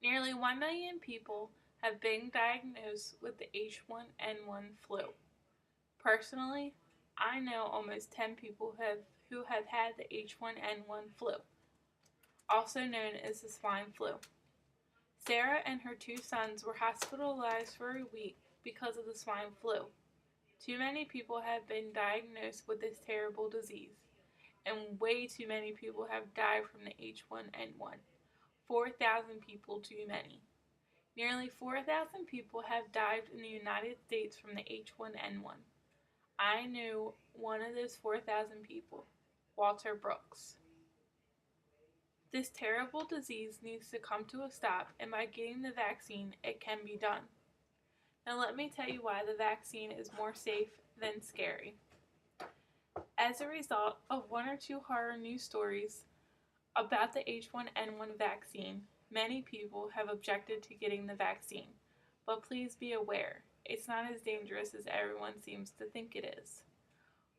Nearly 1 million people have been diagnosed with the H1N1 flu. Personally, I know almost 10 people who have had the H1N1 flu, also known as the swine flu. Sarah and her two sons were hospitalized for a week because of the swine flu. Too many people have been diagnosed with this terrible disease, and way too many people have died from the H1N1. 4,000 people too many. Nearly 4,000 people have died in the United States from the H1N1. I knew one of those 4,000 people, Walter Brooks. This terrible disease needs to come to a stop, and by getting the vaccine, it can be done. Now let me tell you why the vaccine is more safe than scary. As a result of one or two horror news stories about the H1N1 vaccine, many people have objected to getting the vaccine. But please be aware, it's not as dangerous as everyone seems to think it is.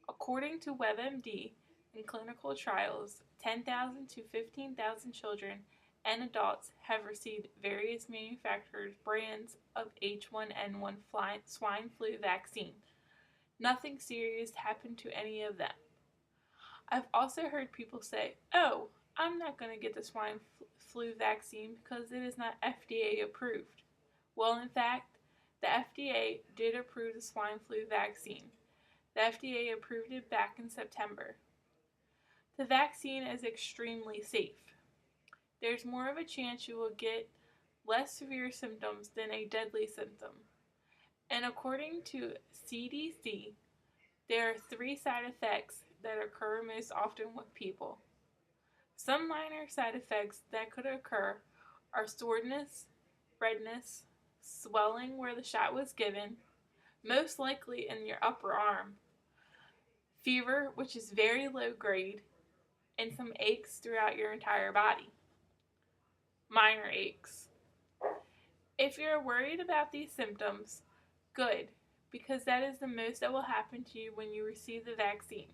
According to WebMD, in clinical trials, 10,000 to 15,000 children and adults have received various manufacturers' brands of H1N1 swine flu vaccine. Nothing serious happened to any of them. I've also heard people say, "Oh, I'm not going to get the swine flu vaccine because it is not FDA approved." Well, in fact, the FDA did approve the swine flu vaccine. The FDA approved it back in September. The vaccine is extremely safe. There's more of a chance you will get less severe symptoms than a deadly symptom. And according to CDC, there are 3 side effects that occur most often with people. Some minor side effects that could occur are soreness, redness, swelling where the shot was given, most likely in your upper arm, fever, which is very low grade, and some aches throughout your entire body. Minor aches. If you're worried about these symptoms, good, because that is the most that will happen to you when you receive the vaccine.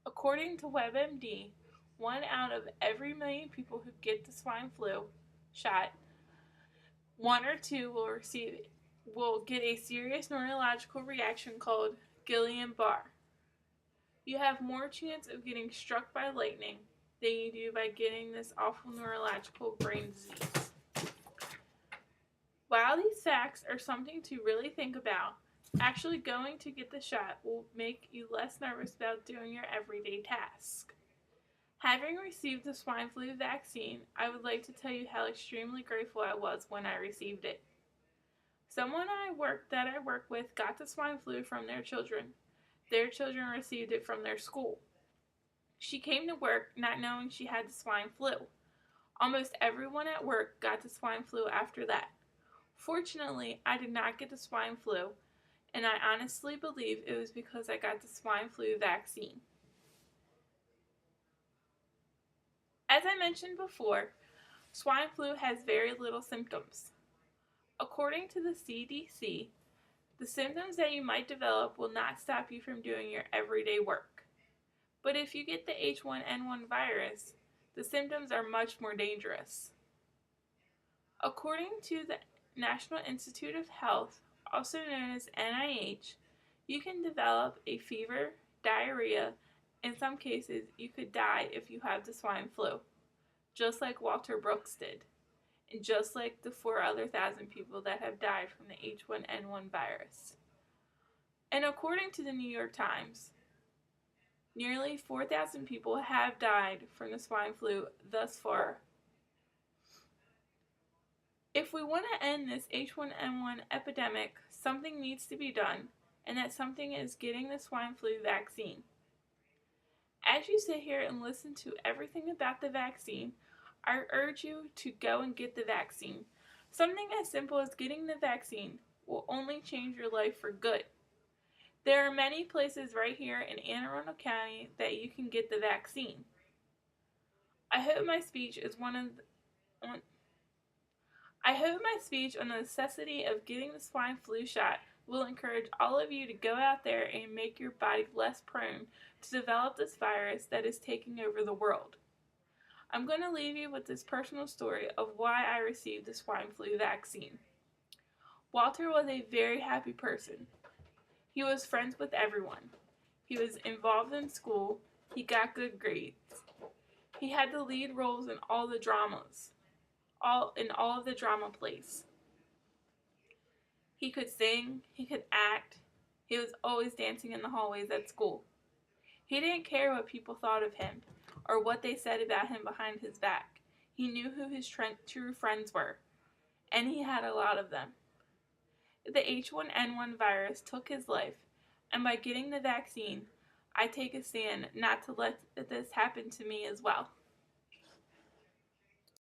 According to WebMD, 1 out of every million people who get the swine flu shot, 1 or 2 will get a serious neurological reaction called Guillain-Barré. You have more chance of getting struck by lightning than you do by getting this awful neurological brain disease. While these facts are something to really think about, actually going to get the shot will make you less nervous about doing your everyday task. Having received the swine flu vaccine, I would like to tell you how extremely grateful I was when I received it. Someone that I work with got the swine flu from their children. Their children received it from their school. She came to work not knowing she had the swine flu. Almost everyone at work got the swine flu after that. Fortunately, I did not get the swine flu, and I honestly believe it was because I got the swine flu vaccine. As I mentioned before, swine flu has very little symptoms. According to the CDC, the symptoms that you might develop will not stop you from doing your everyday work. But if you get the H1N1 virus, the symptoms are much more dangerous. According to the National Institute of Health, also known as NIH, you can develop a fever, diarrhea. In some cases, you could die if you have the swine flu, just like Walter Brooks did, and just like the 4,000 people that have died from the H1N1 virus. And according to the New York Times, nearly 4,000 people have died from the swine flu thus far. If we want to end this H1N1 epidemic, something needs to be done, and that something is getting the swine flu vaccine. As you sit here and listen to everything about the vaccine, I urge you to go and get the vaccine. Something as simple as getting the vaccine will only change your life for good. There are many places right here in Anne Arundel County that you can get the vaccine. I hope my speech on the necessity of getting the swine flu shot will encourage all of you to go out there and make your body less prone to develop this virus that is taking over the world. I'm going to leave you with this personal story of why I received the swine flu vaccine. Walter was a very happy person. He was friends with everyone. He was involved in school. He got good grades. He had the lead roles in all the dramas, all of the drama plays. He could sing, he could act. He was always dancing in the hallways at school. He didn't care what people thought of him or what they said about him behind his back. He knew who his true friends were, and he had a lot of them. The H1N1 virus took his life, and by getting the vaccine, I take a stand not to let this happen to me as well.